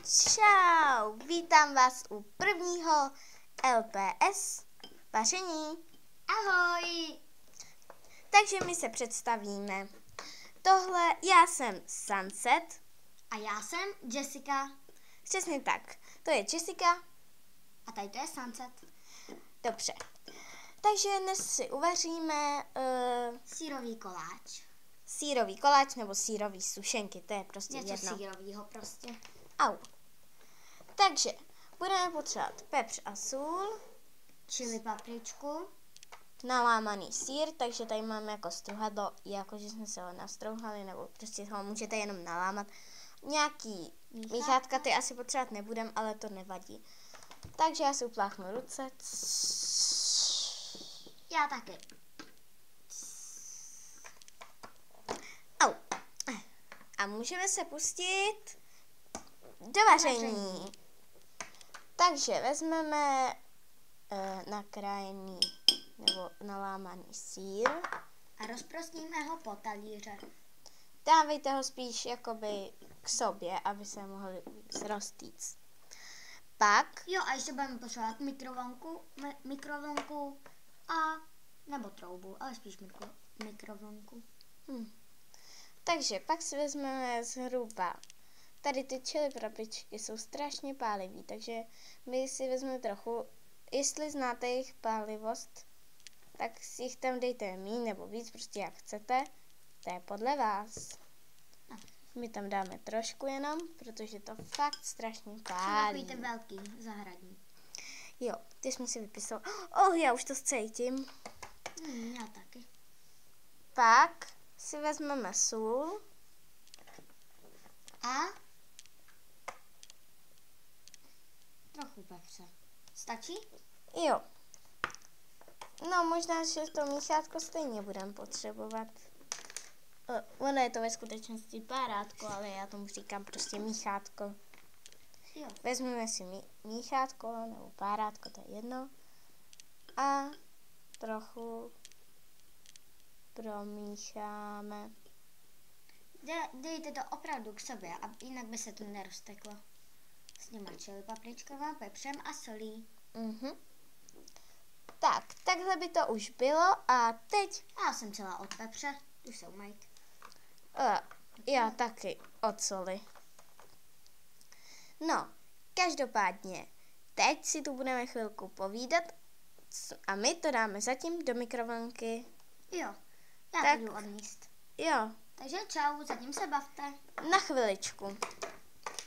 Čau, vítám vás u prvního LPS vaření. Ahoj! Takže my se představíme. Tohle, já jsem Sunset. A já jsem Jessica. Přesně tak, to je Jessica. A tady to je Sunset. Dobře, takže dnes si uvaříme Sýrový koláč. sýrový koláč nebo sýrový sušenky, to je prostě Něco jedno. sýrovýho prostě. Au. Takže budeme potřebovat pepř a sůl, Čili papričku. nalámaný sýr, takže tady máme jako struhadlo, jakože jsme se ho nastrouhali, nebo prostě ho můžete jenom nalámat. Nějaký míchátka ty asi potřebovat nebudem, ale to nevadí. Takže já si upláchnu ruce. Já taky. Au. A můžeme se pustit do vaření. Takže vezmeme nakrájený nebo nalámaný sýr. A rozprostíme ho po talíře. Dávejte ho spíš jakoby k sobě, aby se mohli roztýct. Pak Jo, a ještě budeme potřebovat mikrovlnku a nebo troubu, ale spíš mikrovlnku. Takže pak si vezmeme zhruba, tady ty chili papričky jsou strašně pálivý, takže my si vezmeme trochu, jestli znáte jejich pálivost, tak si jich tam dejte míň nebo víc, prostě jak chcete, to je podle vás. My tam dáme trošku jenom, protože to fakt strašně pálí. Takový ten velký, zahradní. Jo, ty jsme si vypisali. Já už to cítím. Já taky. Pak si vezmeme sůl. A trochu pepře. Stačí? Jo. No, možná, že to míchátko stejně budeme potřebovat. Ono je to ve skutečnosti párátko, ale já tomu říkám prostě míchátko. Jo. Vezmeme si míchátko nebo párátko, to je jedno. A trochu promícháme. Dejte to opravdu k sobě, jinak by se to nerozteklo. S těma čili papričkama, pepřem a solí. Tak, takhle by to už bylo a teď Já jsem celá od pepře, tu jsou majk. já taky od soli. No, každopádně, teď si tu budeme chvilku povídat a my to dáme zatím do mikrovlnky. Jo, já Tak. to jdu odníst. Jo, Takže čau, zatím se bavte. na chviličku.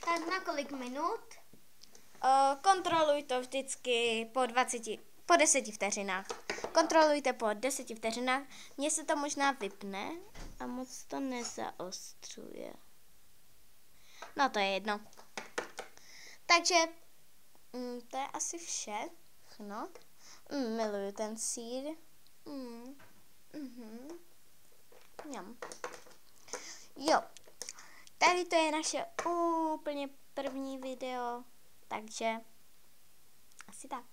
Tak na kolik minut? Kontroluj to vždycky po 10 vteřinách. Kontrolujte po 10 vteřinách. Mně se to možná vypne a moc to nezaostřuje. No to je jedno. Takže to je asi všechno. Miluju ten sýr. Mňam. Jo, tady to je naše úplně první video, takže asi tak.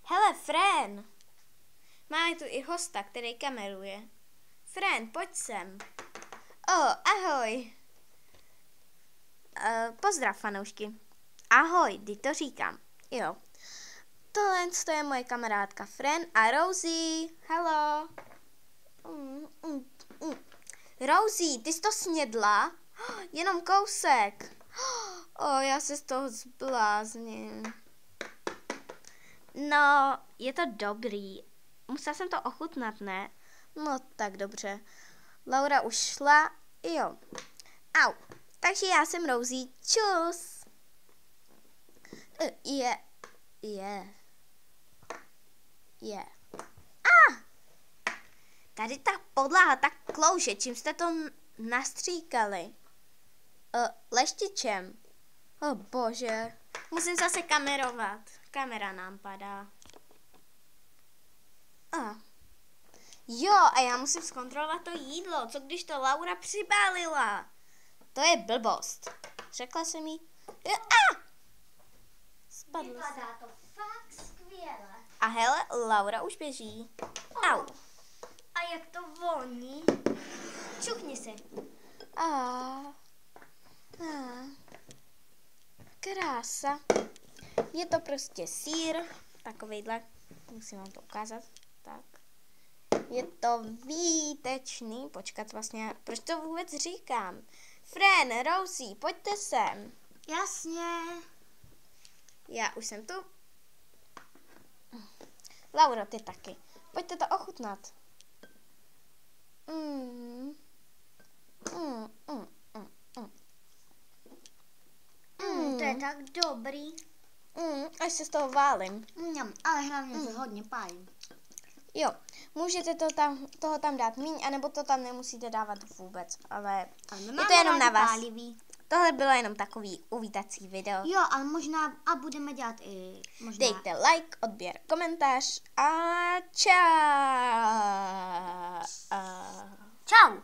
Hele, Fren, máme tu i hosta, který kameruje. Fren, pojď sem. Ahoj. Pozdrav, fanoušky. Ahoj, kdy to říkám. Jo. Tohle je moje kamarádka Fren a Rosie. Hello. Rosie, ty jsi to snědla? Jenom kousek. Já se z toho zblázním. No, je to dobrý. Musela jsem to ochutnat, ne? No, tak dobře. Laura už šla. Jo. Au. Takže já jsem Rosie. Čus. Tady ta podlaha tak klouže. Čím jste to nastříkali? Leštičem. Bože. Musím zase kamerovat. Kamera nám padá. Jo, a já musím zkontrolovat to jídlo. Co když to Laura přibálila? To je blbost. Řekla jsem jí. Spadlo se. Vypadá to fakt skvěle. A hele, Laura už běží. Au. A jak to voní? Čuchni si. krása. Je to prostě sýr, takovejhle, musím vám to ukázat, tak. Je to výtečný, počkat vlastně, proč to vůbec říkám? Fren, Rosie, pojďte sem. Jasně. Já už jsem tu. Laura, ty taky. Pojďte to ochutnat. To je tak dobrý. Až se z toho válím. Ale hlavně to hodně pálí. Jo, můžete toho tam dát míň, anebo to tam nemusíte dávat vůbec, ale je to jenom na vás. Pálivý. Tohle bylo jenom takový uvítací video. Jo, ale možná a budeme dělat i možná. Dejte like, odběr, komentář a čau. Čau.